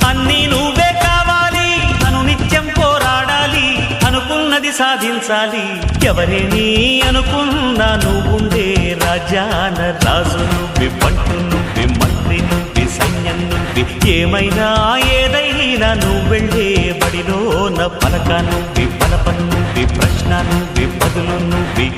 అన్నీ నువ్వే కావాలి, అను నిత్యం పోరాడాలి, అనుకున్నది సాధించాలి. ఎవరేని అనుకున్నా నువ్వుండే రాజ్యాన రాజు నువ్వి, పంటు నువ్వి, మంత్రి నువ్వి, సైన్యం నువ్వి, ఏమైనా ఏదైనా నువ్వెళ్ళే బడిలో నా పలక నువ్వి, పలప నువ్వి, ప్రశ్న నువ్వి, బదులు నువ్వి.